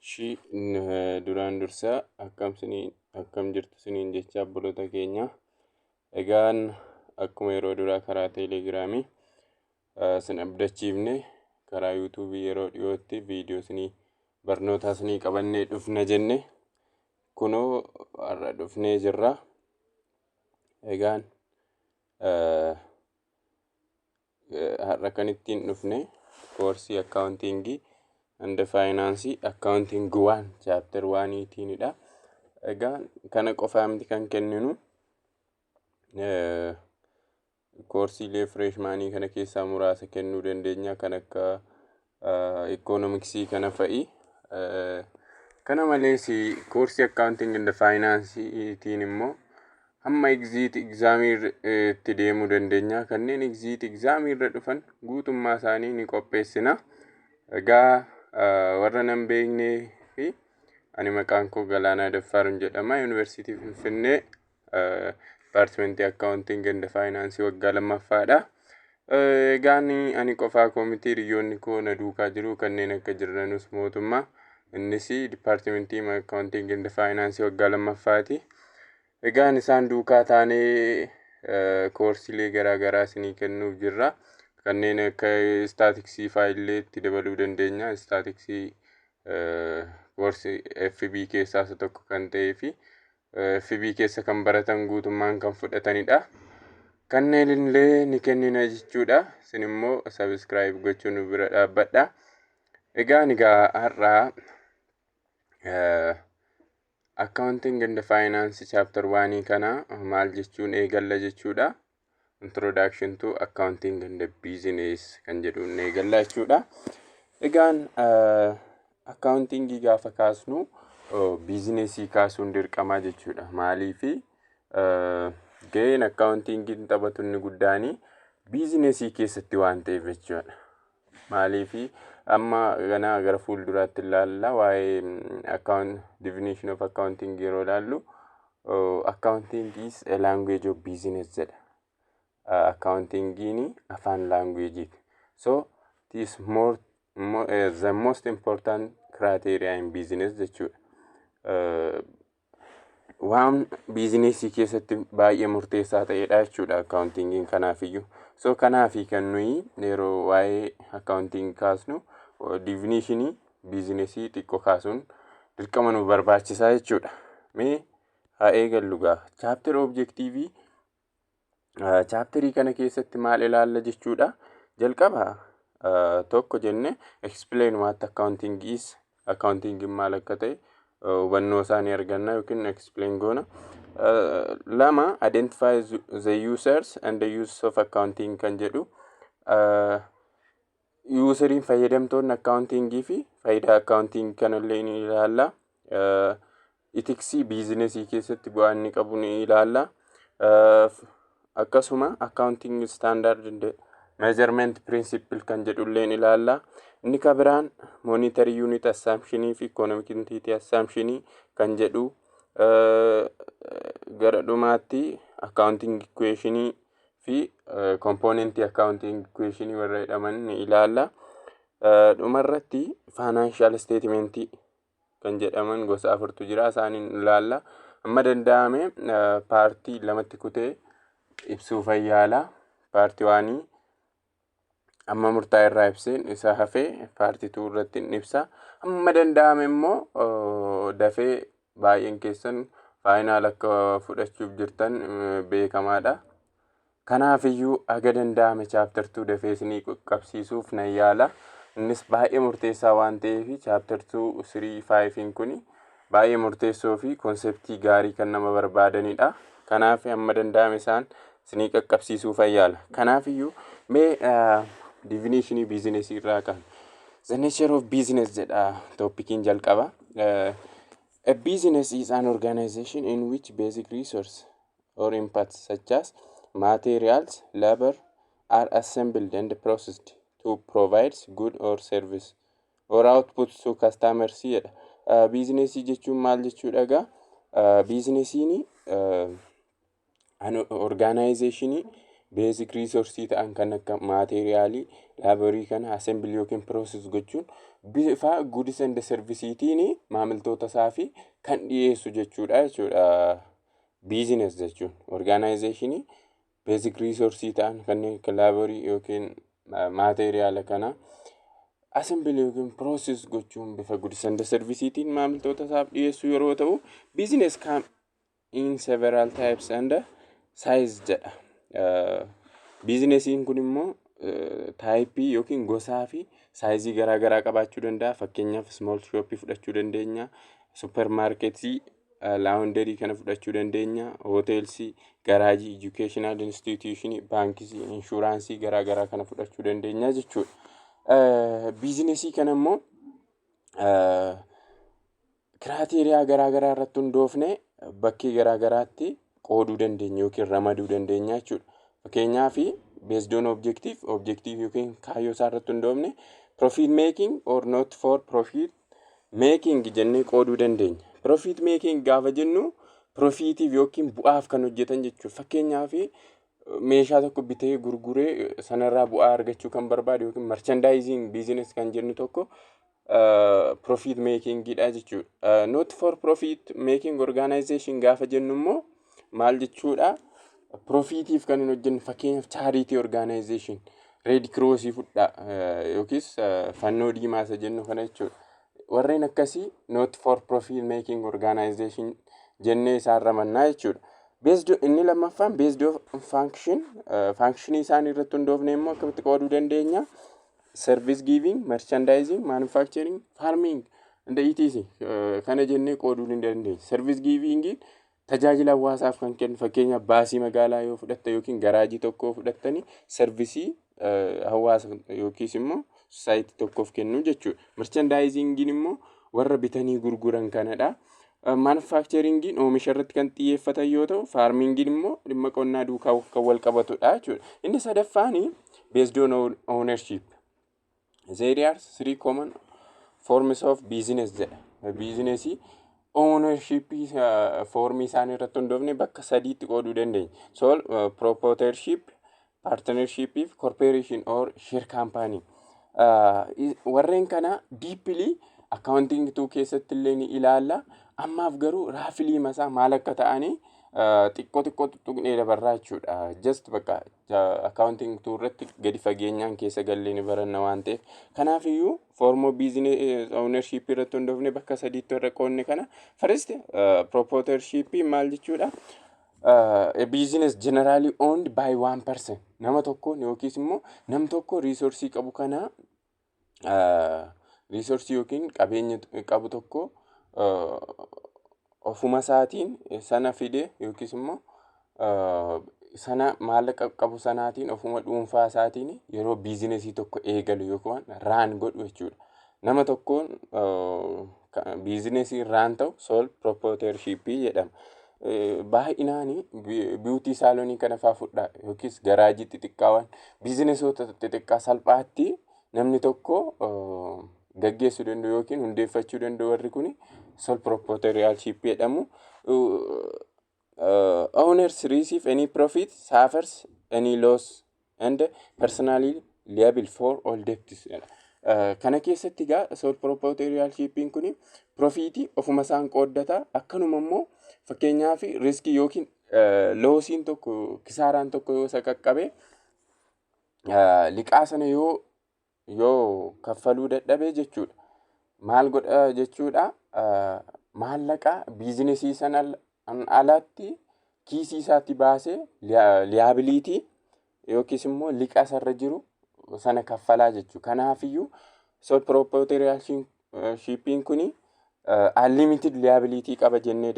Shi duraan dursaa akkam jirtu siniin jecha obboloota keenya. Egaan akkuma yeroo duraa karaa teelegiraamii sin abdachiifne karaa yuutuubii yeroo dhiyootti viidiyoo sinii barnootaa sinii qabannee dhufna jenne kunoo har'a dhufnee jirra. Egaan har'a kan ittiin dhufne koorsii akkaawuntiingii and finance accounting 1 chapter 1 tiinidha. Egaan kana qofaa miti kan kenninu koorsiilee freshmaanii kana keessaa muraasa kennuu dandeenya kan akka economicsii kana fa'i. Kana malees koorsii accounting and finance tiin immoo hamma exit examii itti deemuu dandeenya. Kanneen exit examii irra dhufan guutummaa isaanii ni qopheessina. Egaa warra nan beeknee fi ani maqaan koo Galaanaa Daffaaruun jedhama. Yuunivarsiitii Finfinnee Departmentii Accounting and Finance waggaa lammaffaadha. Egaan ani qofaa koomitii hiriyoonni koo na duukaa jiru kanneen akka jiranus mootummaa. Innis Departmentii Accounting and Finance waggaa lammaffaati. Egaan isaan duukaa taanee koorsiilee garaa garaa isinii kennuuf jirra. Kanneen akka staatiksii faayillee itti dabaluu dandeenya. Staatiksii koorsii FB keessaa isa tokko kan ta'ee fi FB keessa kan baratan guutummaan kan fudhatanidha. Kanneen illee ni kennina jechuudha. Isin immoo subscribe gochuun nu bira dhaabbadha. Egaan har'aa accounting and finance chapter 1 kana maal jechuun eegalla jechuudha. Introduction to accounting and business kan jedhuun eegalla jechuudha. Egaan accountingii gaafa kaasnu businessii kaasuun dirqama jechuudha. Maaliifi gaheen accountingiin taphatu inni guddaanii businessii keessatti waan ta'eef jechuudha. Maaliifi amma ganaa gara fuulduraatti ilaalla waa'ee definition of accounting yeroo ilaallu accounting is a language of business jedha. Accountingiin afaan language. So it is the most important criteria in business jechuudha. Waan businessii keessatti baay'ee murteessaa ta'edha jechuudha accountingiin kanaafiyyuu. So kanaafi kan nuyi yeroo waa'ee accounting kaasnu definitionii businessii xiqqoo kaasuun dirqama nu barbaachisaa jechuudha. Mee haa eegallu gaa chapter objectivii chapterii kana keessatti maal ilaalla jechuudha. Jalqaba tokko jenne explain what accounting is. Accounting maal akka ta'e hubannoo isaanii arganna yookiin explain goona. Lama identify the users and the use of accounting kan jedhu. Useriin fayyadamtoonni accountingii fi faayidaa accounting kanallee ni ilaalla. Itiksii businessii keessatti bu'aa inni qabu ni ilaalla. Akkasuma accounting standard and measurement principle kan jedhullee ni ilaalla. Inni ka biraan monetary unit assumption fi economic entity assumption kan jedhu. Gara dhumaatti accounting equation fi component accounting equation warra jedhaman ni ilaalla. Dhumarratti financial statement kan jedhaman gosa afurtu jira. Isaaniin ilaalla. Amma danda'ame paartii lamatti kutee ibsuuf yaala. Paartii 1 amma murtaa'e irraa ibseen isa hafee paartii 2 irratti ibsa. Amma danda'ame immoo dafee baay'een keessan faayinaal akka fudhachuuf jirtan beekamaadha. Kanaafiyyuu aga danda'ame chapter 2 dafee isinii qaqqabsiisuuf nan yaala. Innis baay'ee murteessaa waan ta'eef chapter 2, 3, 5 kun baay'ee murteessoo fi konseptii gaarii kan nama barbaadanidha. Kanaaf amma danda'ame isaan isinii qaqqabsiisuuf yaala. Kanaafiyyuu mee definitionii business irraa kan the nature of business jedha toppikiin jalqaba. A business is an organization in which basic resources or inputs such as materials, labor are assembled and processed to provide good or service or outputs to customers jedha. Businessii jechuun maal jechuudha gaa? Businessiin an organizationii beezik riisoorsii ta'an kan akka maateeriyaalii laaborii kana assembil yookiin pirooses gochuun bifa guudis and servisiitiin maamiltoota isaa fi kan dhiyeessu jechuudha. Biizines jechuun orgaanaayzeeshinii beezik riisoorsii ta'an kanneen akka laaborii yookiin maateeriyaala kana assembil yookiin pirooses gochuun bifa guudis and servisiitiin maamiltoota isaaf dhiyeessu yeroo ta'u, biizines come in several types and size jedha. Biizinesiin kun immoo taayipii yookiin gosaa fi saayizii garaagaraa qabaachuu danda'a. Fakkeenyaaf small shop fudhachuu dandeenya, supermarketii, laawundarii kana fudhachuu dandeenya, hoteelsii, garaajii, educational institution, baankii, inshuraansii garaagaraa kana fudhachuu dandeenya jechuudha. Biizinesii kana immoo kiraateriyaa garaagaraa irratti hundoofne bakkee garaagaraatti qooduu dandeenya yookiin ramaduu dandeenya jechuudha. Fakkeenyaaf based on objective yookiin kaayyoo isaa irratti hundoofne profit making or not for profit making jennee qooduu dandeenya. Profit making gaafa jennu profitiif yookiin bu'aaf kan hojjetan jechuudha. Fakkeenyaaf meeshaa tokko bitee gurguree sanarraa bu'aa argachuu kan barbaadu yookiin merchandising business kan jennu tokko profit making dha jechuudha. Not for profit making organization gaafa jennu immoo maal jechuudha? Profitiif kan hin hojjennu fakkeenyaaf charity organization, Red Cross fudha yookiis fannoo diimaa isa jennu kana jechuudha. Warreen akkasii not for profit making organization jennee isaan ramannaa jechuudha. Inni lammaffaan based on function isaanii irratti hundoofne immoo akkamitti qooduu dandeenya? Service giving, merchandising, manufacturing, farming and etc. Kana jennee qooduu ni dandeenya. Service giving tajaajila hawaasaaf kan kennu fakkeenyaaf baasii magaalaa yoo fudhatte yookiin garaajii tokko fudhattanii servisii hawaasa yookiis immoo society tokkoof kennu jechuudha. Merchandisingiin immoo warra bitanii gurguran kanadha. Manufacturingiin oomisha irratti kan xiyyeeffatan yoo ta'u, farmingiin immoo dhimma qonnaa duukaa kan wal qabatudha jechuudha. Inni sadaffaan based on ownership. There are three common forms of business jedha. Businessii ownership formii isaanii irratti hundoofne bakka sadiitti qooduu dandeenya. Proprietorship, partnership, corporation or share company. Warreen kana deeply accounting keessatti illee ni ilaalla. Ammaaf garuu raafilii masaa maal akka ta'anii xiqqoo tuqnee dabarraa jechuudha. Just bakka accounting irratti gadi fageenyaan keessa gallee ni baranna waan ta'eef. Kanaaf iyyuu form of business ownership irratti hundoofne bakka sadiitti warra qoodne kana. First proprietorship maal jechuudha? A business generally owned by one person. Nama tokkoon yookiis immoo nam tokko resource qabu kana resource yookiin qabeenya qabu tokko ofuma isaatiin sana fide yookiis immoo sana maallaqa qabu sanaatiin ofuma dhuunfaa isaatiin yeroo biizinesii tokko eegalu yookaan raan godhu jechuudha. Nama tokkoon biizinesii raan ta'u sole proprietorship jedhama. Baay'inaan beauty salonii kana fa'aa fudhaa yookiis garaajii xixiqqaawwan biizinesoota xixiqqaa salphaatti namni tokko gaggeessuu danda'u yookiin hundeeffachuu danda'u warri kun sole proprietorship jedhamu. Owners receive any profit, suffers any loss and personally liable for all debts. Kana keessatti gaa sole proprietorship kun profitii ofuma isaan qooddata. Akkanuma immoo fakkeenyaaf riskii yookiin loosiin tokko kisaaraan tokko yoo isa qaqqabe liqaa sana yoo kaffaluu dadhabe jechuudha. Maal godha jechuudha? Maallaqa biizinesii sana alatti kiisii isaatti baasee liabilitii yookiis immoo liqaa sarra jiru sana kaffalaa jechuudha. Kanaaf iyyuu sole proprietorship kun unlimited liability qaba jennee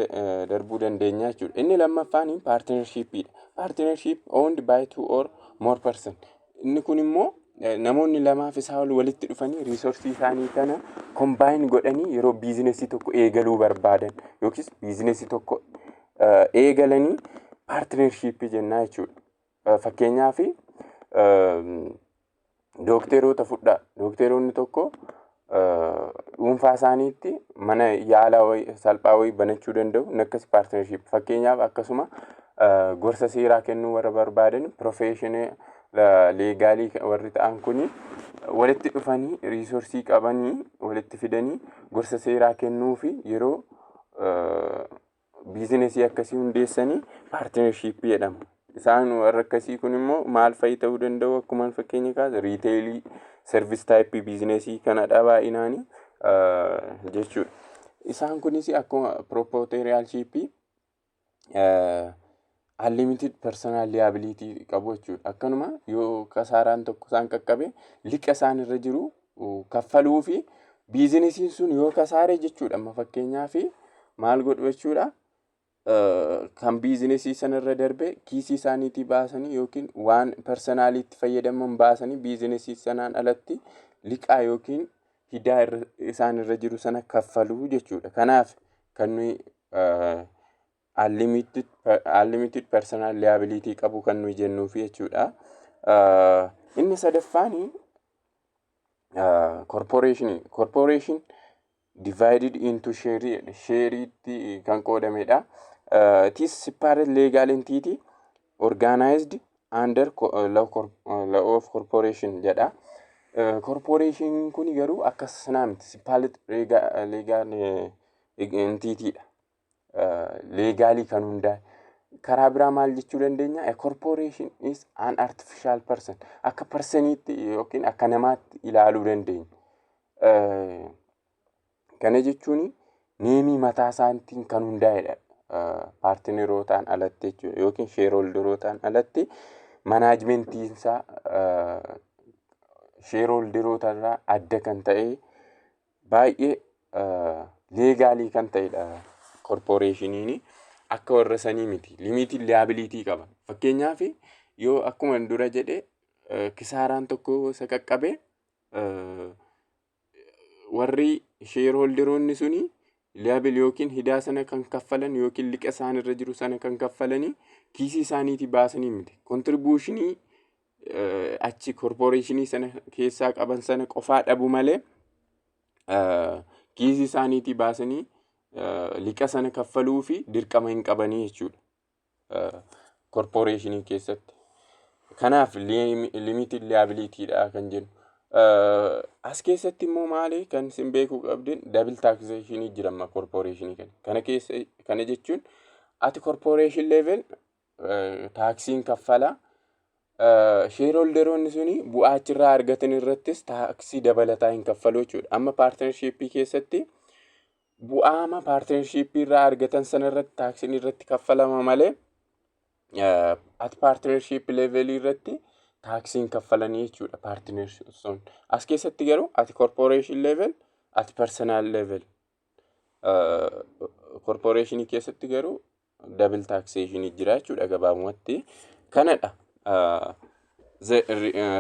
darbuu dandeenya jechuudha. Inni lammaffaan partnership dha. Partnership owned by two or more person. Inni kun immoo namoonni lamaaf isaa walitti dhufanii resource isaanii kana combine godhanii yeroo biizinesii tokko eegaluu barbaadan yookiis biizinesii tokko eegalanii partnership jennaa jechuudha. Fakkeenyaaf dookteroota fudhaa. Dookteroonni tokko dhuunfaa isaaniitti mana yaalaa salphaa wayii banachuu danda'u. Akkas partnership. Fakkeenyaaf akkasuma gorsa seeraa kennuu warra barbaadan professional leegaalii warri ta'an kuni walitti dhufanii riisoorsii qabanii walitti fidanii gorsa seeraa kennuu fi yeroo biizinesii akkasii hundeessanii paartinarshiippii jedhama. Isaan warra akkasii kun immoo maal fa'i ta'uu danda'u akkuma fakkeenya kaasa riiteelii service type biizinesii kanadha baay'inaanii jechuudha. Isaan kunis akkuma proprietorship unlimited personal liability qabu jechuudha. Akkanuma yoo kasaaraan tokko isaan qaqqabe liqa isaan irra jiru kaffaluu fi biizinesiin sun yoo kasaare jechuudha. Amma fakkeenyaaf maal godhu jechuudha. Kan biizinesii sanarra darbe kiisii isaaniitii baasanii yookiin waan personaaliitti fayyadaman baasanii biizinesii sanaan alatti liqaa yookiin hidaa isaan irra jiru sana kaffaluu jechuudha. Kanaaf kan nuyi unlimited personal liability qabu kan nuyi jennuufi jechuudha. Inni sadaffaani corporation divided into share kan qoodamedha. It is separate legal entity organized under law of corporation jedha. Corporation kun garuu akkasuma miti separate legal entity dha. Legally kan hundaa'e. Karaa biraa maal jechuu dandeenya? A corporation is an artificial person. Akka personiitti yookiin akka namaatti ilaaluu dandeenya. Kana jechuun neemii mataa isaatiin kan hundaa'edha. Paartinerotaan alatti jechuudha yookiin sheerholderootaan alatti manaajimentiin isaa sheerholderootarraa adda kan ta'e baay'ee leegaalii kan ta'edha. Corporationiin akka warra sanii miti. Limited liability qaba. Fakkeenyaaf yoo akkuma dura jedhe kisaaraan tokko isa qaqqabe warri sheerholderoonni suni liability yookiin hidaa sana kan kaffalan yookiin liqa isaan irra jiru sana kan kaffalanii kiisii isaaniitii baasanii miti. Contributionii achi corporationii sana keessaa qaban sana qofaa dhabu malee kiisii isaaniitii baasanii liqa sana kaffaluu fi dirqama hin qabanii jechuudha. Corporationii keessatti. Kanaaf limited liability dha kan jennu. As keessatti immoo maali kan isin beekuu qabdan double taxation jira amma corporationii kana jechuun at corporation level taaksiin kaffala shareholderoonni suni bu'aa achirraa argatan irrattis taaksii dabalataa hin kaffalu jechuudha. Amma partnership keessatti bu'aama partnership irraa argatan sana irratti taaksiin irratti kaffalama malee at partnership level irratti taaksiin kaffalanii jechuudha. Partnership sun as keessatti garuu at corporation level at personal level corporationii keessatti garuu double taxation jira jechuudha gabaabumatti. Kanadha.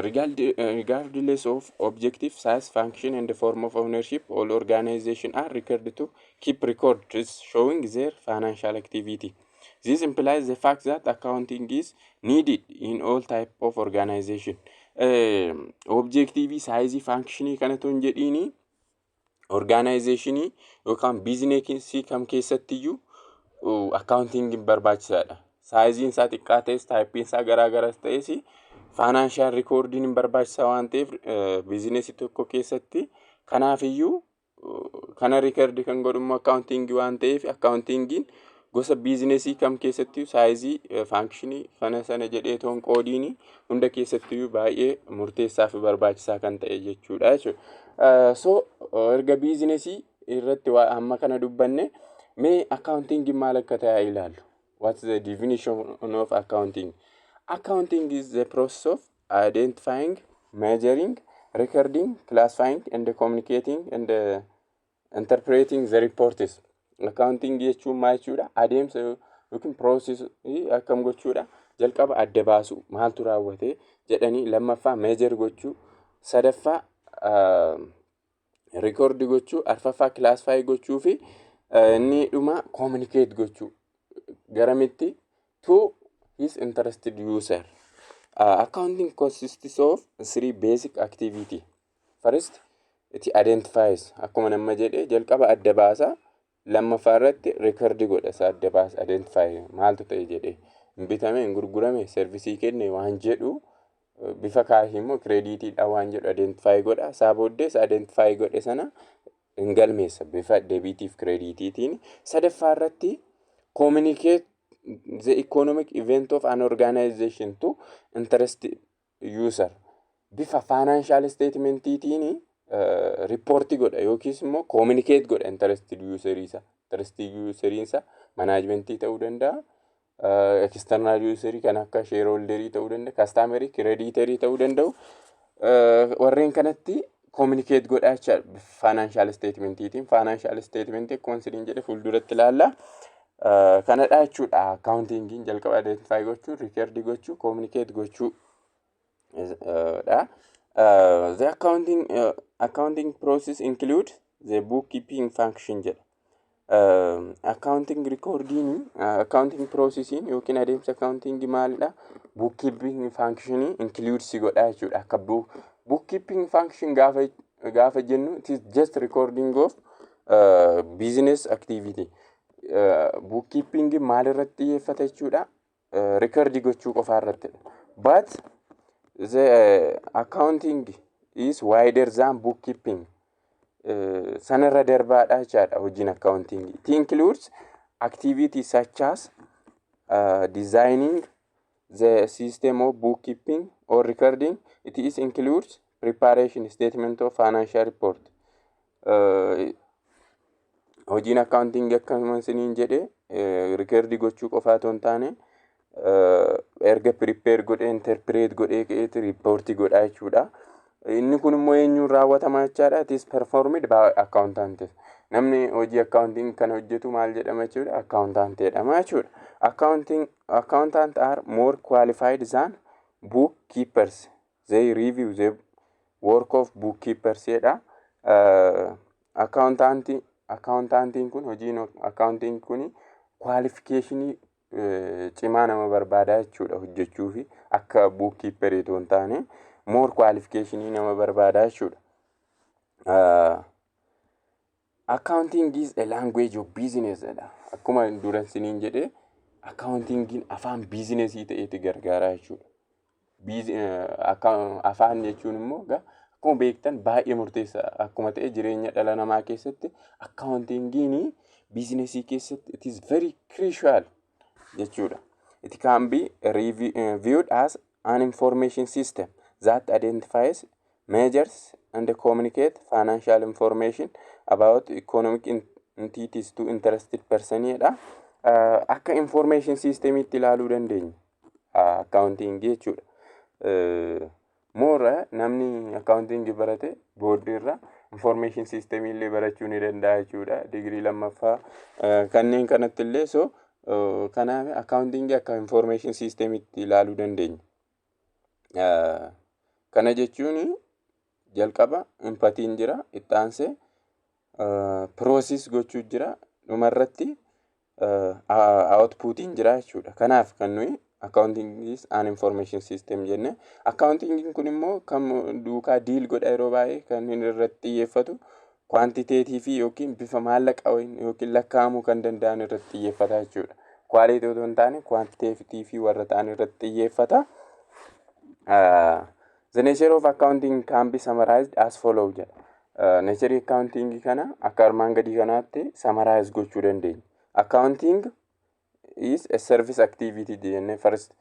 Regardless of objective, size, function, and the form of ownership, all organizations are required to keep records showing their financial activity. This implies the fact that accounting is needed in all type of organization. Objective, size, function kanatu hin jedhini organization yookaan business kam keessattiyyuu accounting barbaachisaadha. Size isaa xiqqaa ta'es type isaa garaagaras ta'es financial recording hin barbaachisa waan ta'eef business tokko keessatti kanaafiyyuu kana record kan godhumu accounting waan ta'eef accountingin gosa businessii kam keessatti size function kana sana jedhee toon qoodiin hunda keessatti baay'ee murteessaa fi barbaachisaa kan ta'e jechuudha jechuudha. So erga businessii irratti amma kana dubbanne mee accounting maal akka ta'e ilaallu. What's the definition of accounting? Accounting is the process of identifying, measuring, recording, classifying, and communicating and interpreting the reports. Accounting jechuun maal jechuudha? Adeemsa yookiin process akkam gochuudha? Jalqaba adda baasu maaltu raawwate jedhanii lammaffaa measure gochuu, sadaffaa record gochuu, arfaffaa classify gochuu fi inni dhuma communicate gochuu. Garamitti to his interested user. Accounting consists of three basic activity. First, it identifies. Akkuma nama jedhe jalqaba adda baasa. Lammaffaa irratti record godha isa adda baasa identify maaltu ta'e jedhe. bitame gurgurame servisii kenne waan jedhu bifa kaashii immoo kireediitiidha waan jedhu identify godha. Isaa booddees identify godhe sana hin galmeessa bifa deebitiif kireediitiitiin. Sadaffaa irratti communicate the economic event of an organization to interested user. Bifa financial statementiitiin reporti godha yookiis immoo communicate godha interested useriisa. Interested useriinsa managementii ta'uu danda'a. External userii kan akka shareholderii ta'uu danda'a. Customerii, creditorii ta'uu danda'u. Warreen kanatti communicate godha jechuudha financial statementiitiin. Financial statementii akkuma isiniin jedhe fuulduratti ilaalla. Kanadha jechuudha accountingiin jalqaba identify gochuu, record gochuu, communicate gochuu dha. The accounting process include the bookkeeping function jedha. Accounting recording, accounting processing yookiin adeemsa accounting maalidha? Bookkeeping function includes godha jechuudha. Akka bookkeeping function gaafa jennu it is just recording of business activity. Bookkeeping maal irratti xiyyeeffata jechuudha? Record gochuu qofa irratti. But the accounting is wider than bookkeeping. Sanarra darbaadha jechaadha hojiin accounting. It includes activities such as designing the system of bookkeeping or recording. It includes preparation statement of financial report. Hojiin accounting akkuma isiniin jedhe record gochuu qofa otoo hin taane erga prepare godhe interpret godhe report godha jechuudha. Inni kun immoo eenyuun raawwatama jechaadha? It is performed by accountant. Namni hojii accounting kana hojjetu maal jedhama jechuudha? Accountant jedhama jechuudha. Accountant are more qualified than bookkeepers. They review the work of bookkeepers jedha. Accountantiin kun hojiin accounting kun qualificationii cimaa nama barbaada jechuudha hojjechuufi akka bookkeeper itoo hin taane more qualificationii nama barbaada jechuudha. Accounting is a language of business jedha. Akkuma duran siniin jedhe accountingin afaan businessii ta'eeti gargaara jechuudha. Afaan jechuun immoo akkuma beektan baay'ee murteessa akkuma ta'e jireenya dhala namaa keessatti accountingin businessii keessatti it is very crucial jechuudha. It can be viewed as an information system that identifies, measures, and communicates financial information about economic entities to interested persons. Akka information system itti ilaaluu dandeenya accounting jechuudha. More namni accounting barate booddeerra information system illee barachuu ni danda'a jechuudha. Degree lammaffaa kanneen kanatti illee so kanaaf accounting akka information system itti ilaaluu dandeenya. Kana jechuun jalqaba inputiin jira, itti aansee process gochuu jira, dhumarratti outputiin jira jechuudha. Kanaaf kan nuyi accounting is an information system jenne. Accounting kun immoo kan duukaa deal godha yeroo baay'ee kan inni irratti xiyyeeffatu quantitative yookiin bifa maallaqa yookiin lakkaa'amuu kan danda'an irratti xiyyeeffata jechuudha. Quality otoo hin taane quantitative warra ta'an irratti xiyyeeffata. The nature of accounting can be summarized as follows jedha. Nature accounting kana akka armaan gadii kanaatti summarize gochuu dandeenya. Accounting is a service activity jenne first.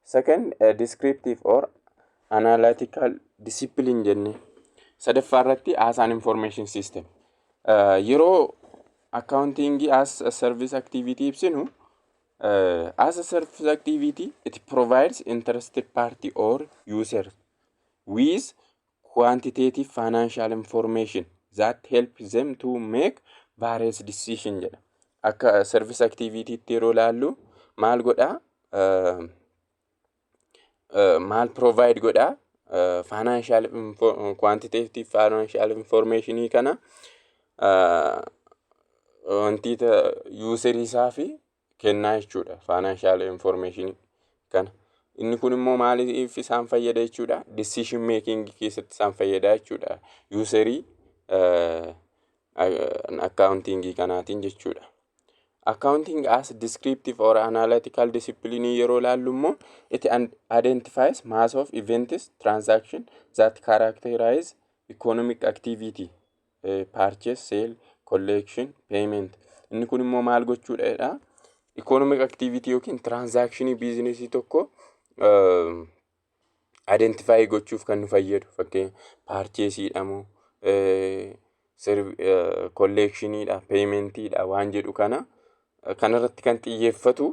Second, a descriptive or analytical discipline jenne. Sadaffaa irratti as an information system. Yeroo accounting as a service activity ibsinu as a service activity it provides interested party or user with quantitative financial information that helps them to make various decisions jedha. Akka service activity itti yeroo laallu maal godha? Maal provide godha? Financial quantitative financial information kana wantiita user isaa fi kennaa jechuudha financial information kana. Inni kun immoo maaliif isaan fayyada jechuudha? Decision making keessatti isaan fayyada jechuudha. Userii accounting kanaatiin jechuudha. Accounting as descriptive or analytical discipline yeroo ilaallu immoo it identifies mass of events, transaction that characterize economic activity, purchase, sale, collection, payment. Inni kun immoo maal gochuudha? Economic activity yookiin transaction business tokko identify gochuuf kan nu fayyadu. Fakkeenyaaf purchase dhamu, collection dha, payment dha waan jedhu kanarratti kan xiyyeeffatu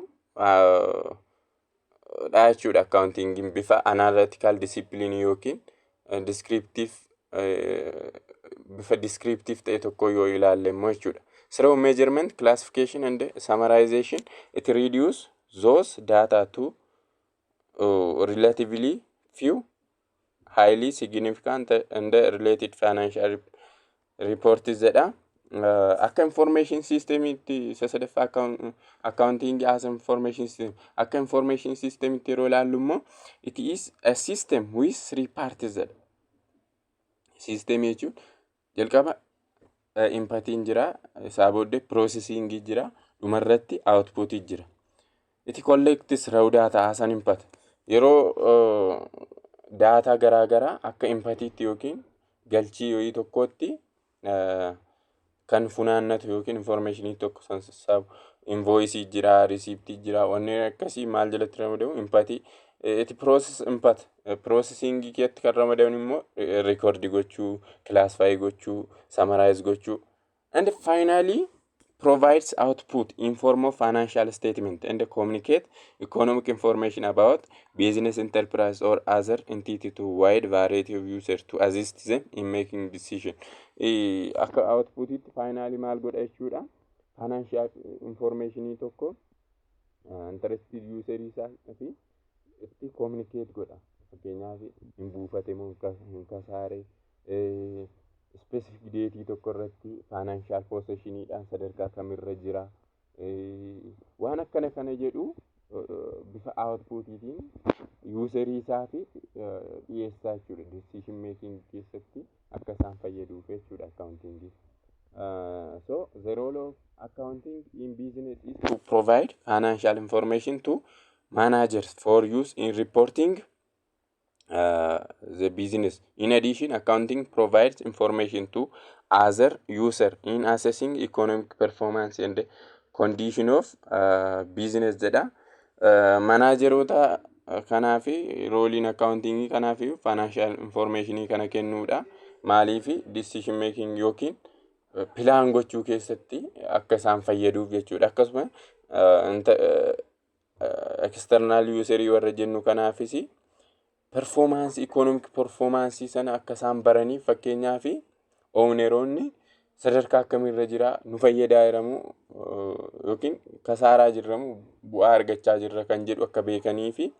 dha jechuudha. Accounting bifa analytical discipline yookiin descriptive bifa descriptive ta'e tokko yoo ilaalle immoo jechuudha. Through measurement, classification and summarization, it reduce those data to relatively few, highly significant and related financial reports jedha. Akka information system itti sasadaffaa accounting as information system. Akka information system itti yeroo ilaallu immoo it is a system with three parts jedha. System jechuun jalqaba inputiin jira, isaa booddee processing jira, dhumarratti output jira. It collects raw data as an input. Yeroo data garaagaraa akka inputiitti yookiin galchii yoyii tokkotti kan funaannatu yookiin informationii tokko sassaabu. Invoice jira, receipt jira, wanneen akkasii maal jalatti ramadamu inputii. It process input. Processing keetti kan ramadamu immoo record gochuu, classify gochuu, summarize gochuu. And finally provides output in form of financial statement and communicate economic information about business enterprise or other entity to wide variety of users to assist them in making decision. Akka output it finally maal godha jechuudha. Financial information tokko interested user isaa fi itti communicate godha. Fakkeenyaaf hin buufate moo hin kasaare, specific date tokko irratti financial positionidhaan sadarkaa kamirra jira, waan akkana kana jedhu bifa outputiitiin userii isaa fi dhiyeessaa jechuudha. Decision making keessatti akka isaan fayyaduuf jechuudha accounting. So the role of accounting in business is to provide financial information to managers for use in reporting the business. In addition, accounting provides information to other users in assessing economic performance and condition of business jedha. Manageroota kanaafi rooliin accounting kanaafi financial information kana kennuudha. Maaliifi decision making yookiin plan gochuu keessatti akka isaan fayyaduuf jechuudha. Akkasuma external user warra jennu kanaafis performance, economic performance sana akka isaan baraniif fakkeenyaaf owneroonni sadarkaa akkamirra jira, nu fayyadaa jiramu yookiin kasaaraa jirramu, bu'aa argachaa jirra kan jedhu akka beekanii fi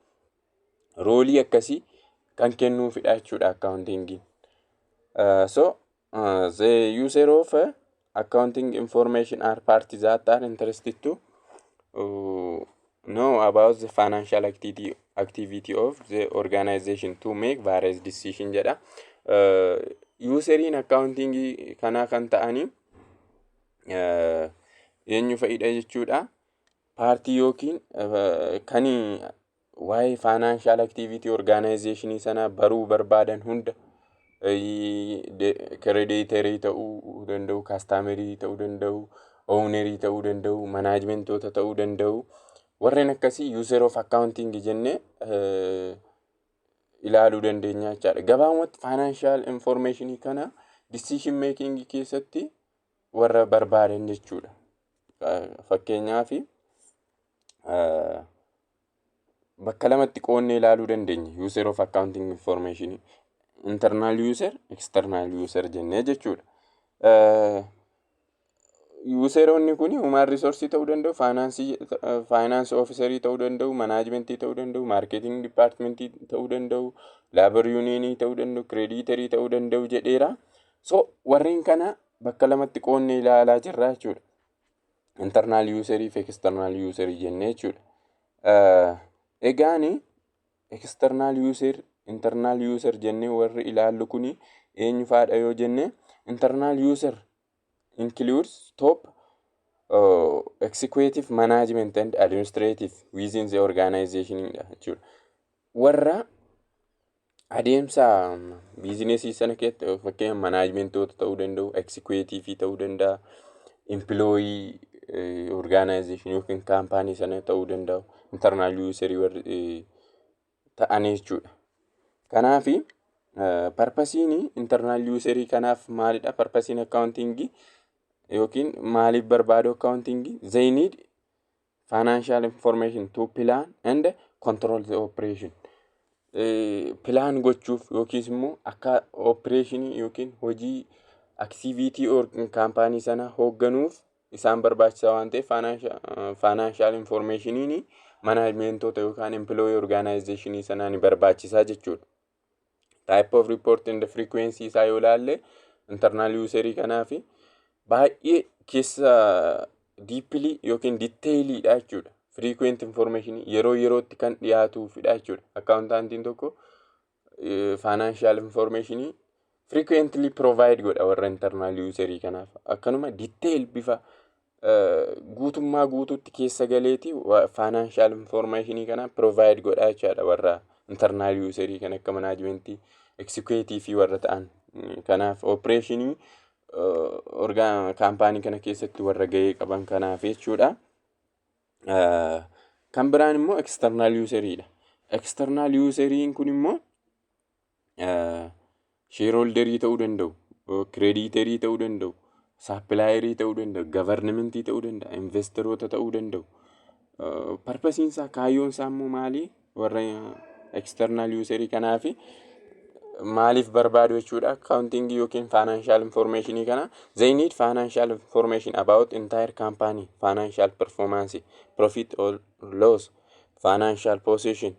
roolii akkasii kan kennuufidha jechuudha accounting. So the user of accounting information are parties that are interested to know about the financial activity of the organization to make various decisions jedha. Useriin accounting kana kan ta'anii eenyu fa'idha jechuudha. Paartii yookiin kan waa'ee financial activity organization sana baruu barbaadan hunda creditorii ta'uu danda'u, customerii ta'uu danda'u, ownerii ta'uu danda'u, managementoota ta'uu danda'u. Warreen akkasii user of accounting jennee ilaaluu dandeenya jechaadha. Gabaabumatti financial information kana decision making keessatti warra barbaadan jechuudha. Fakkeenyaaf bakka lamatti qoonnee ilaaluu dandeenya user of accounting information. Internal user, external user jennee jechuudha. Useroonni kun human resource ta'uu danda'u, finance officer ta'uu danda'u, management ta'uu danda'u, marketing department ta'uu danda'u, labor union ta'uu danda'u, creditory ta'uu danda'u jedheera. So warreen kana bakka lamatti qoonnee ilaalaa jirra jechuudha. Internal user fi external user jennee jechuudha. Egaani external user, internal user jennee warri ilaallu kuni eenyu faadha yoo jenne internal user includes top executive management and administrative within the organization jechuudha. Warra adeemsa biizinesii sana keessatti fakkeenyaaf manaajimentoota ta'uu danda'u, executive ta'uu danda'a, employee organization yookiin kaampaanii sana ta'uu danda'u, internal user ta'an jechuudha. Kanaafi purpose internal user kanaaf maalidha? Purpose accounting yookiin maaliif barbaadu accounting? They need financial information to plan and control the operation. Plan gochuuf yookiis immoo akka operation yookiin hojii activity or kaampaanii sana hoogganuuf isaan barbaachisaa waan ta'eef financial information managementoota yookaan employee organization sanaa ni barbaachisaa jechuudha. Type of report and the frequency isaa yoo ilaalle internal user kanaafi baay'ee keessa deeply yookiin detailidha jechuudha. Frequent information yerootti kan dhiyaatuufidha jechuudha. Accountantiin tokko financial information frequently provide godha warra internal user kanaaf. Akkanuma detail bifa guutummaa guutuutti keessa galeeti financial information kana provide godha jechuudha warra internal user kan akka management executive warra ta'an. Kanaaf operation kaampaanii kana keessatti warra gahee qaban kanaaf jechuudha. Kan biraan immoo external useridha. External useriin kun immoo shareholderii ta'uu danda'u, creditorii ta'uu danda'u, supplierii ta'uu danda'u, governmentii ta'uu danda'a, investoroota ta'uu danda'u. Purpose isaa kaayyoon isaa immoo maali? Warra external userii kanaafi maaliif barbaadu jechuudha? Accounting yookiin financial information kana they need financial information about entire company, financial performance, profit or loss, financial position,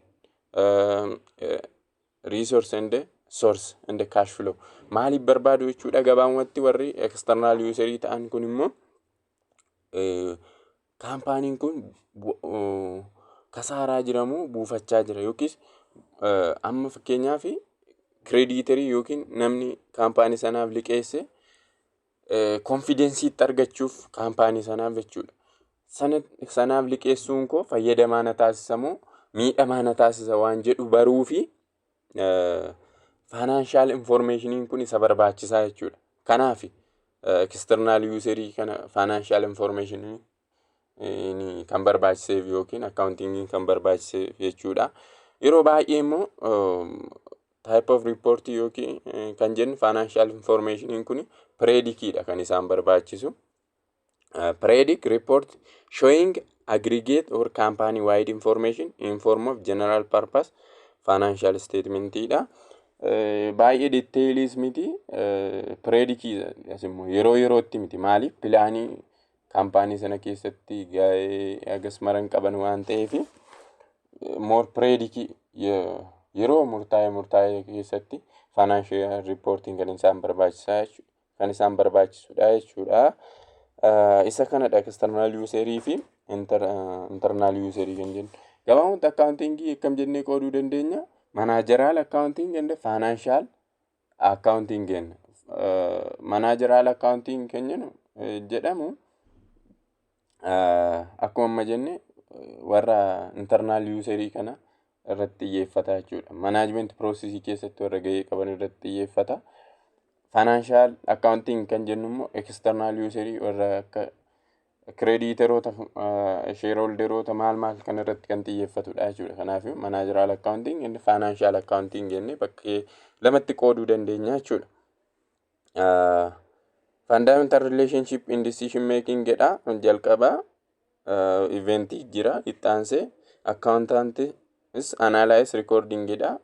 resource and source and cash flow. Maaliif barbaadu jechuudha? Gabaabumatti warri external user ta'an kun immoo kaampaaniin kun kasaaraa jiramoo buufachaa jira yookiis amma fakkeenyaaf creditorii yookiin namni kaampaanii sanaaf liqeesse confidence itti argachuuf kaampaanii sanaaf jechuudha. Sanaaf liqeessuun koo fayyadamaa na taasisa moo miidhamaa na taasisa waan jedhu baruu fi financial information kun isa barbaachisaa jechuudha. Kanaaf external user kana financial information kan barbaachiseef yookiin accounting kan barbaachiseef jechuudha. Yeroo baay'ee immoo type of report yookiin kan jennu financial information kun predictidha kan isaan barbaachisu. Predict report showing aggregate or company wide information in form of general purpose financial statement dha. Baay'ee details miti predict asimmoo yerootti miti maaliif pilaanii kaampaanii sana keessatti gahee agasmaran qaban waan ta'eef more predict yeroo murtaa'e keessatti financial reporting kan isaan barbaachisudha jechuudha. Isa kanadha external userii fi internal userii kan jennu. Gabaabumatti accounting akkam jennee qooduu dandeenya? Managerial accounting and financial accounting jenna. Managerial accounting kan jennu jedhamu akkuma amma jenne warra internal userii kana irratti xiyyeeffata jechuudha. Management process keessatti warra gahee qaban irratti xiyyeeffata. Financial accounting kan jennu immoo external userii warra akka creditoroota shareholderoota maal kan irratti kan xiyyeeffatudha jechuudha. Kanaaf managerial accounting and financial accounting jennee bakkee lamatti qooduu dandeenya jechuudha. Fundamental relationship in decision making jedha jalqaba event jira itti aansee accountant is analyze recording jedha.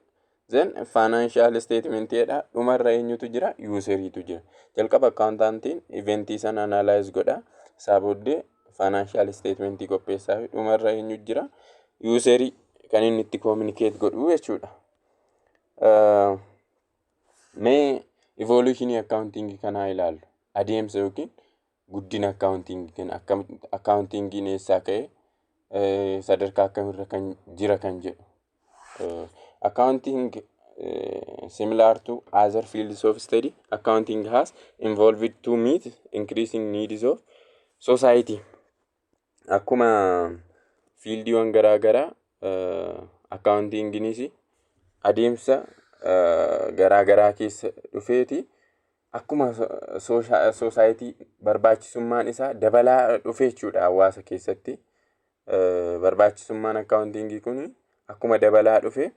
Then financial statement jedha dhumarra eenyutu jira? Useriitu jira. Jalqaba accountantiin event sana analyze godha. Sabooddee financial statement qopheessaa fi dhumarra eenyutu jira? Userii kan inni itti communicate godhu jechuudha. Mee evolution accounting kanaa ilaallu. Adeemsa yookiin guddina accounting kan accounting eessaa ka'e sadarkaa akkamirra kan jira kan jedhu. Accounting similar to other fields of study, accounting has evolved to meet increasing needs of society. akkuma fiildiiwwan garaagaraa akkaawuntiingiinis adeemsa garaagaraa keessa dhufeeti akkuma soosaayitii barbaachisummaan isaa dabalaa dhufe jechuudha hawaasa keessatti. Barbaachisummaan akkaawuntiingii kun akkuma dabalaa dhufe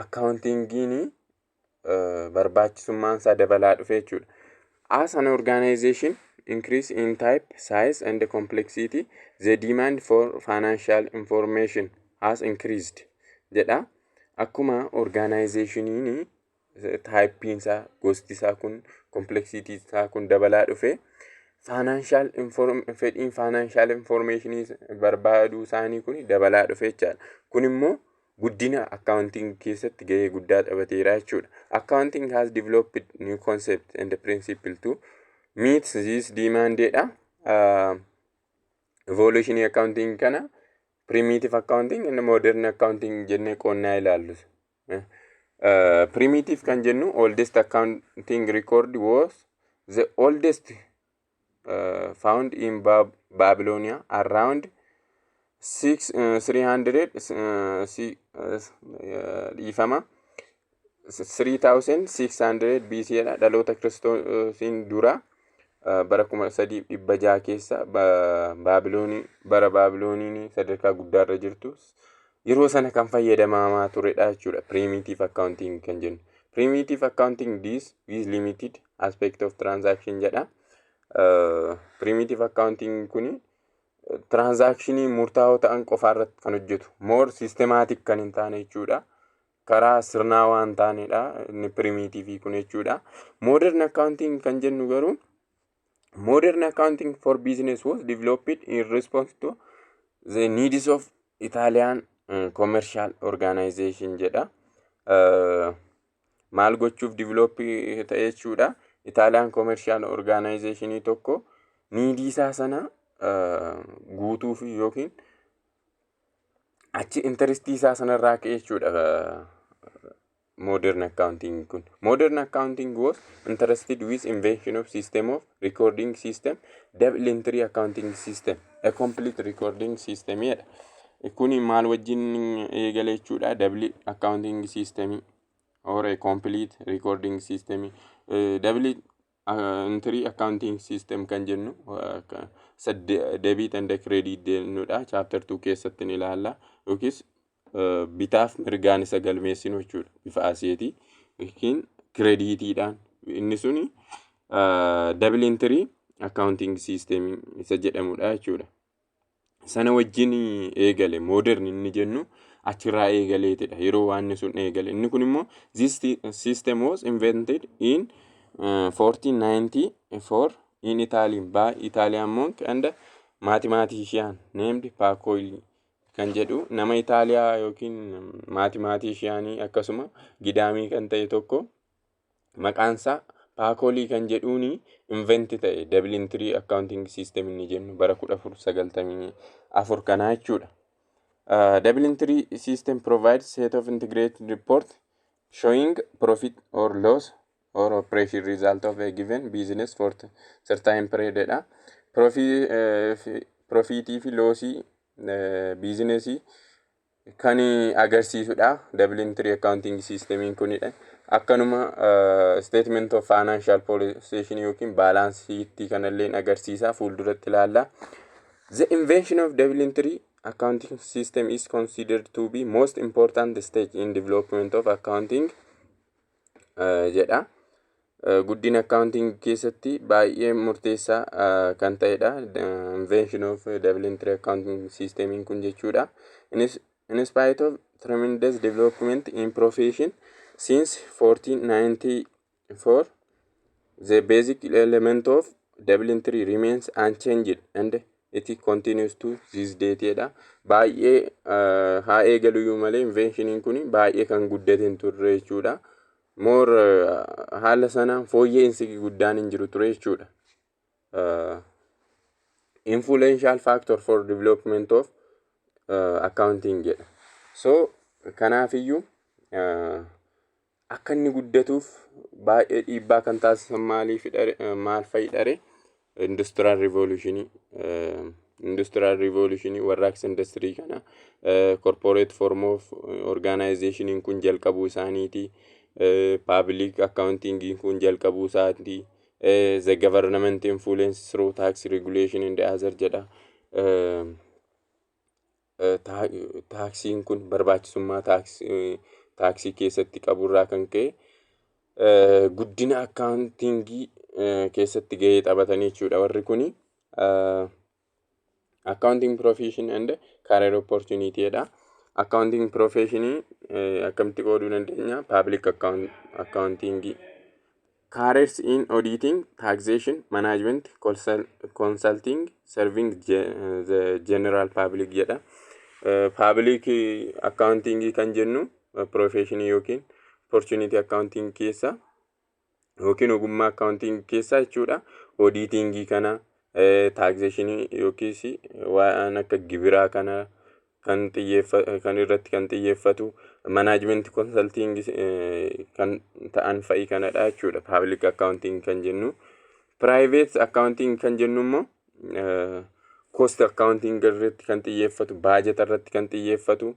akkaawuntiingiin barbaachisummaan isaa dabalaa dhufe jechuudha. As an organization increase in type, size and complexity, the demand for financial information has increased jedha. Akkuma organizationiin typein isaa gosti isaa kun complexity isaa kun dabalaa dhufe fedhiin financial information barbaaduu isaanii kun dabalaa dhufe jechaadha. Kun immoo guddina accounting keessatti gahee guddaa taphateera jechuudha. Accounting has developed new concept and principle to meet this demand dha. Evolution accounting kana primitive accounting and modern accounting jenne qonnaa ilaallu. Primitive kan jennu oldest accounting record was the oldest found in Babylonia around 3600 BC dha. Dhaloota Kiristoosiin dura bara 3600 keessa Baabilooniin sadarkaa guddaarra jirtu yeroo sana kan fayyadamamaa turedha jechuudha. Primitive accounting kan jennu. Primitive accounting deals with limited aspect of transaction jedha. Primitive accounting kuni transaction murtaa'oo ta'an qofa irratti kan hojjetu. More systematic kan hin taane jechuudha. Karaa sirnaa waan taanedha inni primitive kun jechuudha. Modern accounting kan jennu garuu modern accounting for business was developed in response to the needs of Italian commercial organization jedha. Maal gochuuf develop ta'e jechuudha. Italian commercial organization tokko niidii isaa sana guutuuf yookiin achi interestii isaa sanarraa ka'e jechuudha. Modern accounting kun. Modern accounting was interested with invention of system of recording system, double entry accounting system, a complete recording system jedha. Kuni maal wajjin eegale jechuudha. Double accounting system or a complete recording system. Double entry accounting system kan jennu debit and credit jennudha. Chapter 2 keessatti ni ilaalla. Yookiis bitaaf mirgaan isa galmeessinu jechuudha. Bifa aseetii yookiin creditiidhaan inni suni double entry accounting system isa jedhamudha jechuudha. Sana wajjin eegale modern inni jennu achirraa eegaleetidha. Yeroo waan sun eegale. Inni kun immoo this system was invented in 1494 in Italy by Italian monk and mathematician named Paccoli kan jedhu nama Itaaliyaa yookiin mathematician akkasuma gidaamii kan ta'e tokko maqaan isaa Paccoli kan jedhuuni invent ta'e double entry accounting system inni jennu bara 1494 kana jechuudha. Double entry system provides set of integrated report showing profit or loss or operation result of a given business for certain period. Profit fi lossii business kan agarsiisudha. Double entry accounting system kunidha. Akkanuma statement of financial position yookiin balance sheet kanallee agarsiisa fuulduratti ilaalla. The invention of double entry accounting system is considered to be most important stage in development of accounting jedha. Guddina accounting keessatti baay'ee murteessaa kan ta'edha. Invention of double entry accounting system kun jechuudha. In spite of tremendous development in profession since 1494, the basic element of double entry remains unchanged and it continues to this date jedha. Baay'ee haa eegaluyyuu malee invention kun baay'ee kan guddate hin turre jechuudha. More haala sana fooyya'insi guddaan hin jiru ture jechuudha. Influential factor for development of accounting jedha. So kanaafiyyuu akka inni guddatuuf baay'ee dhiibbaa kan taasisan maal fayyadare industrial revolution warraaqsa industrii kana corporate form of organization kun jalqabuu isaaniiti. Public accounting kun jalqabuu isaati. The government influence through tax regulation in the other jedha. Taaksiin kun barbaachisummaa taaksii keessatti qaburraa kan ka'e guddina accountingii keessatti gahee taphatanii jechuudha warri kuni. Accounting profession and career opportunity dha. Accounting profession akkamitti qooduu dandeenya? Public accounting, careers in auditing, taxation, management, consulting, serving the general public jedha. Public accounting kan jennu profession yookiin opportunity accounting keessa yookiin ogummaa accounting keessa jechuudha. Auditing kana taxation yookiis waan akka gibiraa kana kan irratti kan xiyyeeffatu, management consulting kan ta'an fa'i kanadha jechuudha. Public accounting kan jennu. Private accounting kan jennu immoo cost accounting irratti kan xiyyeeffatu, budget irratti kan xiyyeeffatu,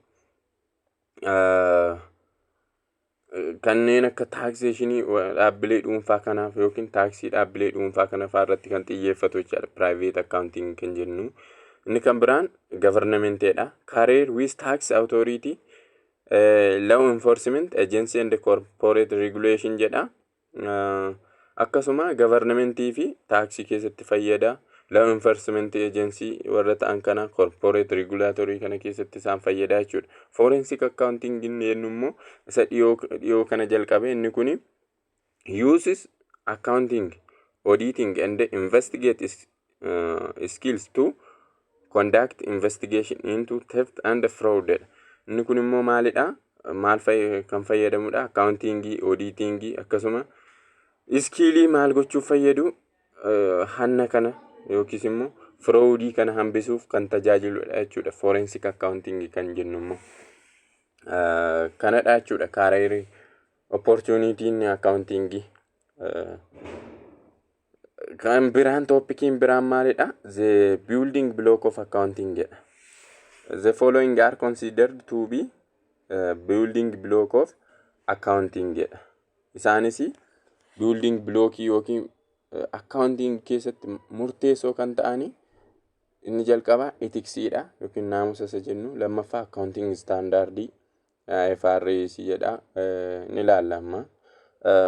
kanneen akka taxation dhaabbilee dhuunfaa kanaaf yookiin taaksii dhaabbilee dhuunfaa kanaaf irratti kan xiyyeeffatu jechuudha. Private accounting kan jennu. Inni kan biraan government dha. Career with tax authority, law enforcement agency and corporate regulation jedha. Akkasuma governmentii fi taaksii keessatti fayyada. Law enforcement agency warra ta'an kana corporate regulatory kana keessatti isaan fayyada jechuudha. Forensic accounting jennu immoo isa dhiyoo kana jalqabe. Inni kuni uses accounting, auditing and investigate skills to conduct investigation into theft and fraud. Inni kun immoo maalidha? Maal kan fayyadamudha? Accounting, auditing akkasuma skillii maal gochuuf fayyadu? Hanna kana yookiis immoo fraudii kana hambisuuf kan tajaajiludha jechuudha. Forensic accounting kan jennu immoo kanadha jechuudha. Career opportunity in accounting. Kan biraan topikiin biraan maalidha? The building block of accounting jedha. The following are considered to be building block of accounting jedha. Isaanis building block yookiin accounting keessatti murteessoo kan ta'ani. Inni jalqaba ethicsdha yookiin naamusa isa jennu. Lammaffaa accounting standardii IFRS jedha. Ni ilaalla.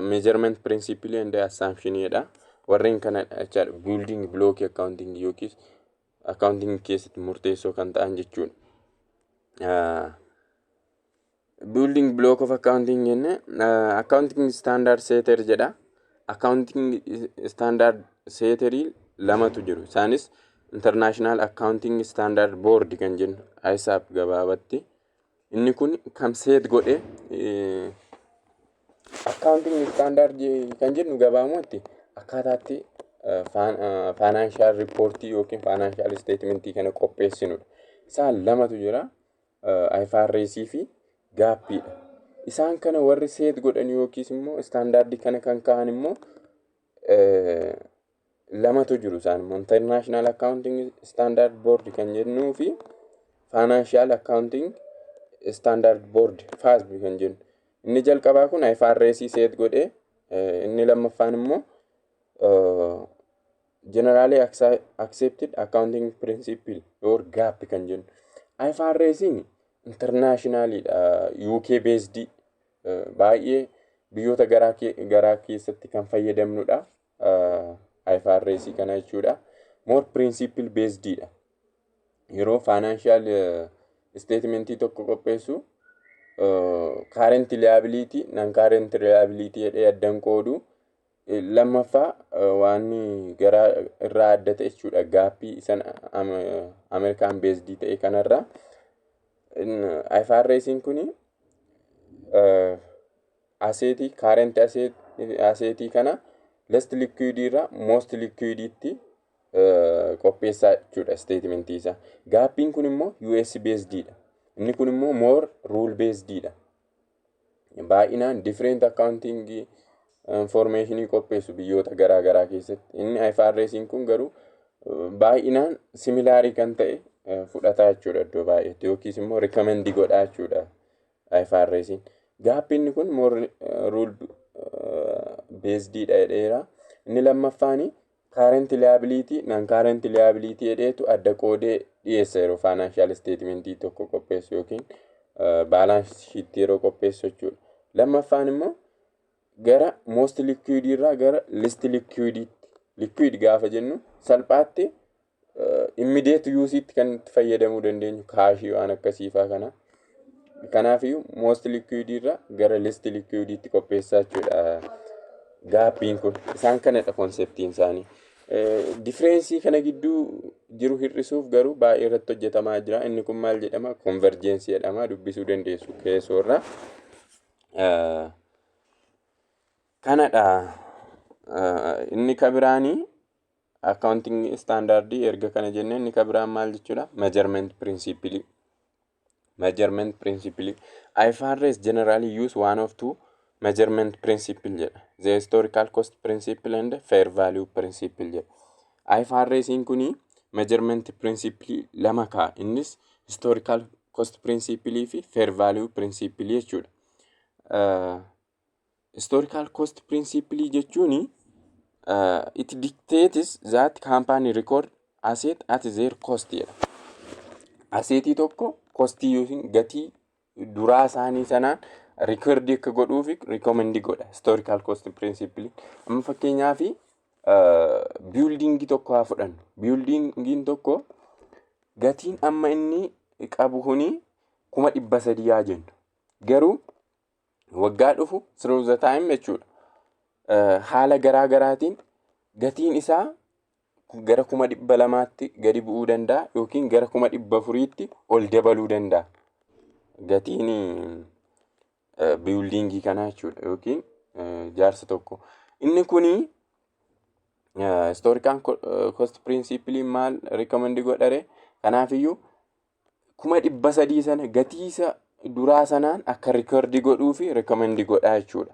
Measurement principle and assumption jedha. Warreen kana jechuudha building block accounting yookiis accounting keessatti murteessoo kan ta'an jechuudha. Building block of accounting jenne accounting standard setter jedha. Accounting standard setterii lamatu jiru. Isaanis international accounting standard board kan jennu ISAB gabaabatti. Inni kun kan set godhe accounting standard kan jennu gabaabumatti akkaataatti financial report yookiin financial statement kana qopheessinudha. Isaan lamatu jira. IFRS fi gaappiidha. Isaan kana warri set godhan yookiis immoo standardii kana kan ka'an immoo lamatu jiru. Isaan immoo international accounting standard board kan jennuu fi financial accounting standard board FASB kan jennu. Inni jalqabaa kun IFRS set godhe. Inni lammaffaan immoo generally accepted accounting principle or GAAP kan jennu. IFRS internationally UK based baay'ee biyyoota garaa keessatti kan fayyadamnudha. IFRS kana jechuudha. More principle based dha. Yeroo financial statement tokko qopheessu current liability, non current liability jedhee addan qoodu. Lammaffaa waan garaa irraa adda ta'e jechuudha. Gaappii isan American based ta'e kanarra IFRS kuni assetii current assetii kana less liquid irraa most liquid itti qopheessaa jechuudha statement isa. Gaappiin kun immoo US based dha. Inni kun immoo more rule based dha. Baay'inaan different accounting informationii qopheessu biyyoota garaa garaa keessatti. Inni IFRS'n kun garuu baay'inaan similaarii kan ta'e fudhataa jechuudha iddoo baay'eetti yookiis immoo recommend godhaa jechuudha IFRS'n. Gaappiin kun more rule based dha. Inni lammaffaani current liability non current liability jedheetu adda qoodee dhiyeessa yeroo financial statement tokko qopheessu yookiin balance sheet yeroo qopheessu jechuudha. Lammaffaan immoo gara most liquid irraa gara least liquid gaafa jennu salphaatti immediate use itti kan itti fayyadamuu dandeenyu kaashii waan akkasiifaa kana. Kanaafiyyuu most liquid irraa gara least liquid itti qopheessaa jechuudha. Gaappiin kun isaan kanadha konseptiin isaanii. Differeensii kana gidduu jiru hir'isuuf garuu baay'ee irratti hojjetamaa jira. Inni kun maal jedhama? Convergence jedhama. Dubbisuu dandeessu keessoorra. Kanadha. Inni kabiraanii accounting standardii erga kana jennee inni kabiraan maal jechuudha? Measurement principle. Measurement principle. IFRS generally use one of two measurement principle jedha. The historical cost principle and fair value principle jedha. IFRS kuni measurement principle lama kaa. Innis historical cost principle fi fair value principle jechuudha. Historical cost principle jechuuni it dictates that company record asset at their cost jedha. Assetii tokko kostii yookiin gatii duraa isaanii sanaan record akka godhuuf recommend godha historical cost principle. Amma fakkeenyaaf building tokko haa fudhannu. Building tokko gatiin amma inni qabu kuni 300,000 yaa jennu. Garuu waggaa dhufu through the time jechuudha. Haala garaa garaatiin gatiin isaa gara 200,000tti gadi bu'uu danda'a yookiin gara 400,000tti ol dabaluu danda'a. Gatiin buildingii kana jechuudha yookiin jaarsa tokko. Inni kuni historical cost principle maal recommend godhare? Kanaafiyyuu 300,000 sana gatii isa duraa sanaan akka record godhuu fi recommend godhaa jechuudha.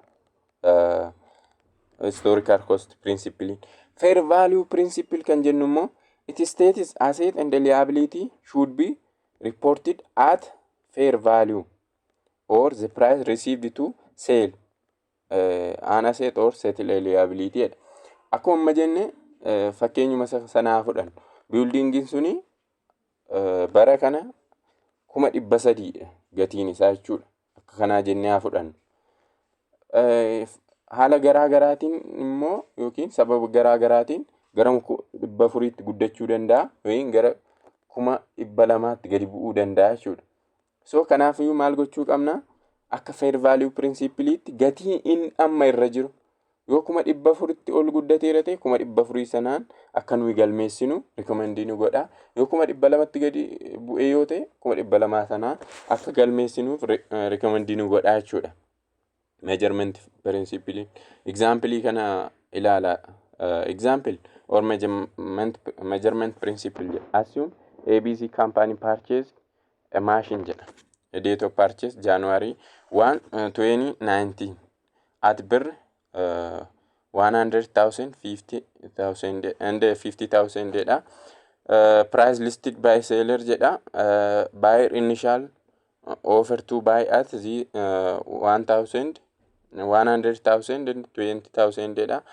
Historical cost principle. Fair value principle kan jennu immoo it states asset and liability should be reported at fair value or the price received to sell an asset or settle a liability. Akkuma jenne fakkeenyuma sanaa fudhan. Buildingin suni bara kana 300,000 gatiin isaa jechuudha. Akka kanaa jennee haa fudhan. Haala garaa garaatiin immoo yookiin sababa garaa garaatiin gara 400tti guddachuu danda'a yookiin gara 200,000tti gadi bu'uu danda'a jechuudha. So kanaafiyyuu maal gochuu qabna? Akka fair value principleetti gatiin inni amma irra jiru yoo 400tti ol guddateera ta'e 400 sanaan akka nuyi galmeessinu recommend nu godha. Yoo 200tti gadi bu'ee yoo ta'e 200 sanaan akka galmeessinuuf recommend nu godha jechuudha. Measurement principle. Example kana ilaala. Example or measurement principle. Assume ABC company purchase a machine jedha. A date of purchase January 1, 2019 at bir 100,000, 50,000 and 50,000 jedha. Price listed by seller jedha. Buyer initial offer to buy at the 100,000 and 20,000 jedha.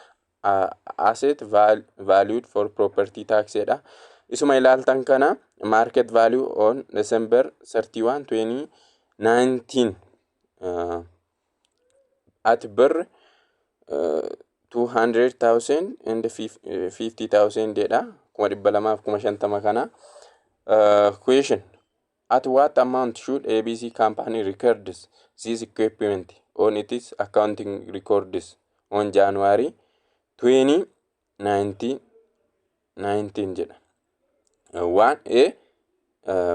Asset valued for property tax jedha. Isuma ilaaltan kana market value on December 31, 2019 at bir 200,000 and 50,000 jedha. 250,000 kana. Question: at what amount should ABC company record this equipment on its accounting records on January 2019 jedha. 1A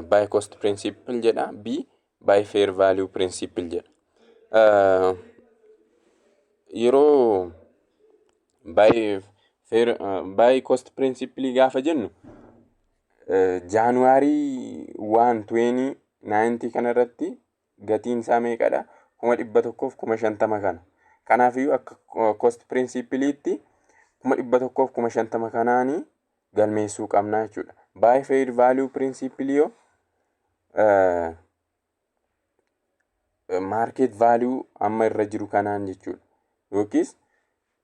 by cost principle jedha. B by fair value principle jedha. Yeroo by cost principle gaafa jennu January 1, 2019 kana irratti gatiin isaa meeqadha? 150,000 kana. Kanaafiyyuu akka cost principleetti 150 kanaanii galmeessuu qabna jechuudha. By fair value principle yoo market value amma irra jiru kanaan jechuudha. Yookiis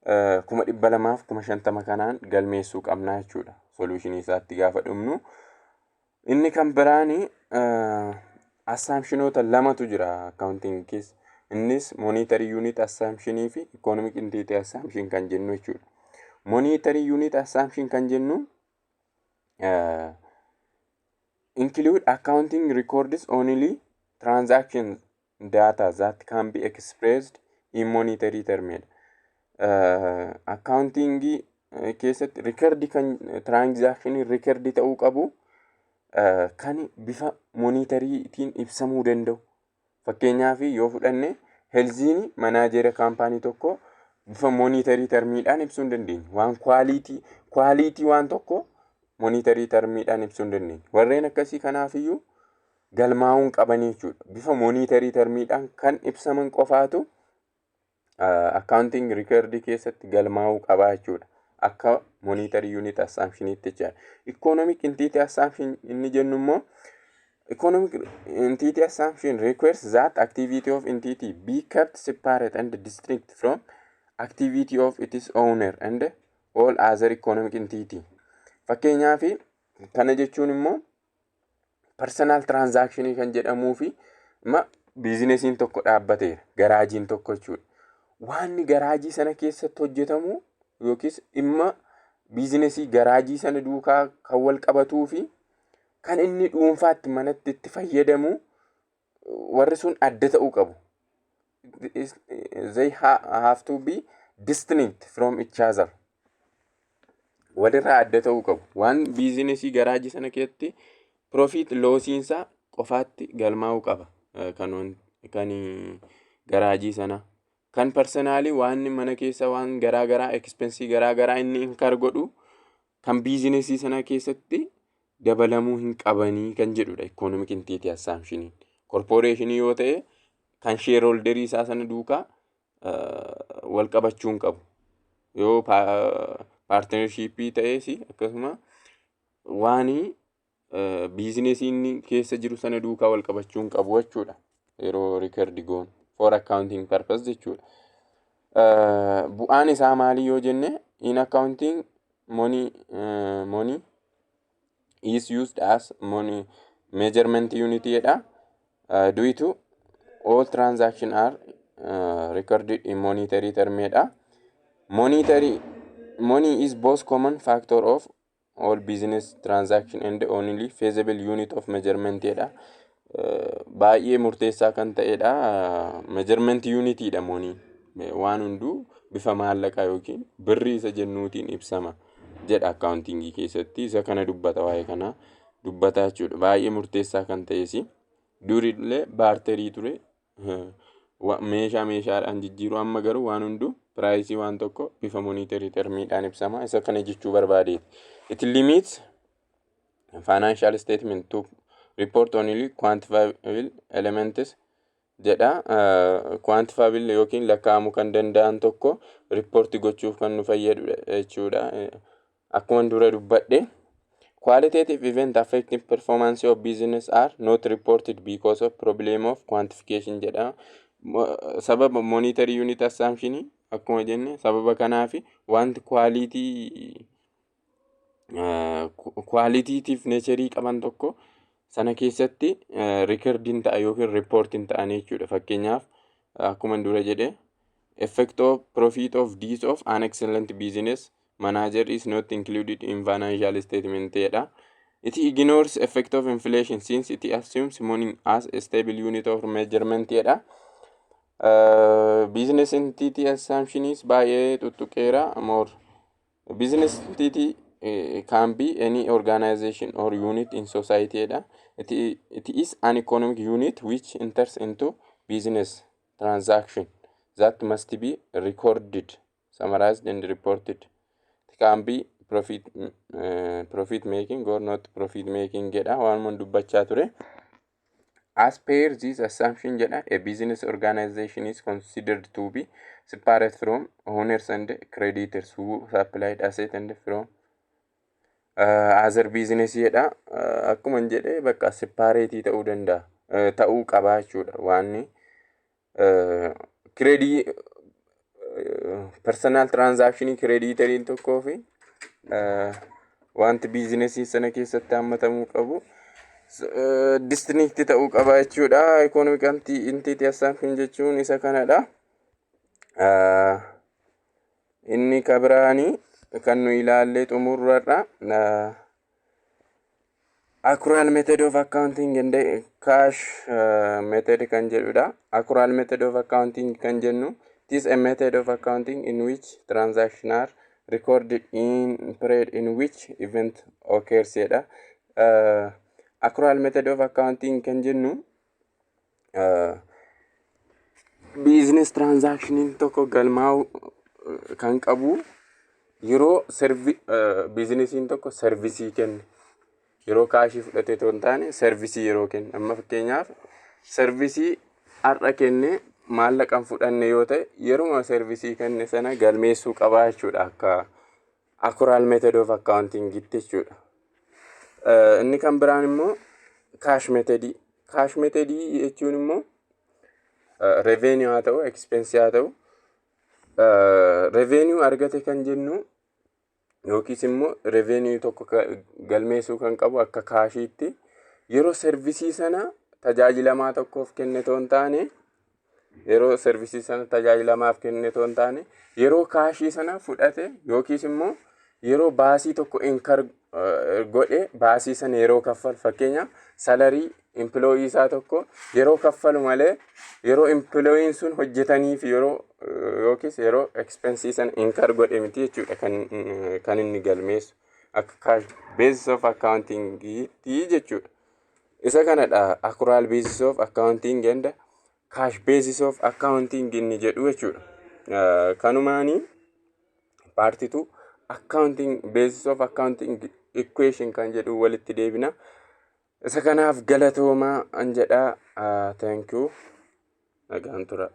250 kanaan galmeessuu qabna jechuudha. Solution isaatti gaafa dhumnu. Inni kan biraani assumptionota lamatu jira accounting keessa. Innis monetary unit assumption fi economic entity assumption kan jennu jechuudha. Monetary unit assumption kan jennu include accounting records only transaction data that can be expressed in monetary terms. Accounting keessatti record kan transaction record ta'uu qabu kan bifa monetariitiin ibsamuu danda'u. Fakkeenyaaf yoo fudhanne Helziin manaajera kaampaanii tokko bifa monetary termiidhaan ibsuu hin dandeenye. Waan quality waan tokko monetary termiidhaan ibsuu hin dandeenye. Warreen akkasii kanaafiyyuu galmaa'uun qabanii jechuudha. Bifa monetary termiidhaan kan ibsaman qofaatu accounting record keessatti galmaa'uu qabaa jechuudha. Akka monetary unit assumptionitti jechuudha. Economic entity assumption inni jennu immoo economic entity assumption requires that activity of entity be kept separate and distinct from activity of its owner and all other economic entity. Fakkeenyaaf kana jechuun immoo personal transaction kan jedhamuu fi biizinesiin tokko dhaabbateera, garaajiin tokko jechuudha. Waanni garaajii sana keessatti hojjetamu yookiis imma biizinesii garaajii sana duukaa kan wal qabatuu fi kan inni dhuunfaatti manatti itti fayyadamu warri sun adda ta'uu qabu. They have to be distinct from each other. Walirraa adda ta'uu qabu. Waan biizinesii garaajii sana keessatti profit loosiinsaa qofaatti galmaa'uu qaba. Kan garaajii sana. Kan personaalii waan mana keessa waan garaagaraa expense garaagaraa inni incur godhu kan biizinesii sana keessatti dabalamuu hin qabanii kan jedhudha economic entity assumption. Corporation yoo ta'e kan shareholder isaa sana duukaa wal qabachuu hin qabu. Yoo partnership ta'es akkasuma waan biizinesiin keessa jiru sana duukaa wal qabachuu hin qabu jechuudha. Yeroo record goon for accounting purpose jechuudha. Bu'aan isaa maali yoo jenne in accounting money is used as money measurement unit jedha. Due to all transactions are recorded in monetary term jedha. Money is both common factor of all business transaction and the only feasible unit of measurement jedha. Baay'ee murteessaa kan ta'edha. Measurement unit dha money. Waan hunduu bifa maallaqaa yookiin birrii isa jennuutiin ibsama jedha accounting keessatti. Isa kana dubbata waa'ee kana dubbata jechuudha. Baay'ee murteessaa kan ta'es durillee baarterii ture. Meeshaadhaan jijjiiruu amma garuu waan hunduu price waan tokko bifa monetary termiidhaan ibsama. Isa kana jechuu barbaadeeti. It limits financial statement to report only quantifiable elements jedha. Quantifiable yookiin lakkaa'amuu kan danda'an tokko report gochuuf kan nu fayyadu jechuudha. Akkuma dura dubbadhe qualitative event affecting performance of business are not reported because of problem of quantification jedha. Sababa monetary unit assumption akkuma jenne sababa kanaafi wanti qualitative nature qaban tokko sana keessatti recording ta'a yookiin reporting ta'an jechuudha. Fakkeenyaaf akkuma dura jedhe effect of profit of deeds of an excellent business manager is not included in financial statement jedha. It ignores effect of inflation since it assumes money as a stable unit of measurement jedha. Business entity assumption is baay'ee tuttuqeera more. Business entity can be any organization or unit in society jedha. It is an economic unit which enters into business transaction that must be recorded, summarized and reported. It can be profit making or not profit making jedha. Waan mun dubbachaa ture. As per this assumption jedha, a business organization is considered to be separate from owners and creditors who supplied asset and from other business jedha. Akkuma jedhe bakka separate ta'uu danda'a. Ta'uu qaba jechuudha. Waan credit personal transaction creditorin tokkoo fi wanti business sana keessatti hammatamuu qabu distinct ta'uu qaba jechuudha. Economic entity assumption jechuun isa kanadha. Inni kabiraani kan nu ilaalle xumurarra accrual method of accounting and cash method kan jedhudha. Accrual method of accounting kan jennu, it is a method of accounting in which transactions are recorded in period in which event occurs jedha. Accrual method of accounting kan jennu business transaction tokko galmaa'u kan qabu yeroo businessiin tokko servicii kenne, yeroo kaashii fudhatee otoo hin taane servicii yeroo kenne. Amma fakkeenyaaf servicii har'a kenne maallaqaan fudhanne yoo ta'e yeroo servicii kenne sana galmeessuu qabaa jechuudha akka accrual method of accounting itti jechuudha. Inni kan biraan immoo cash method. Cash method jechuun immoo revenue haa ta'u expense haa ta'u revenue argate kan jennu yookiis immoo revenue tokko galmeessuu kan qabu akka kaashiitti yeroo servisii sana tajaajilamaa tokkoof kenne otoo hin taane, yeroo servisii sana tajaajilamaaf kenne otoo hin taane yeroo kaashii sana fudhate yookiis immoo yeroo baasii tokko incur godhe baasii sana yeroo kaffalu. Fakkeenya salarii employee isaa tokko yeroo kaffalu malee yeroo employeen sun hojjetaniif yeroo yookiis yeroo expense sana incur godhe miti jechuudha kan inni galmeessu akka cash basis of accounting jechuudha. Isa kanadha accrual basis of accounting and cash basis of accounting inni jedhu jechuudha. Kanumaani part 2 accounting basis of accounting equation kan jedhu walitti deebina. Isa kanaaf galatoomaa an jedha. Thank you. Nagaan tura.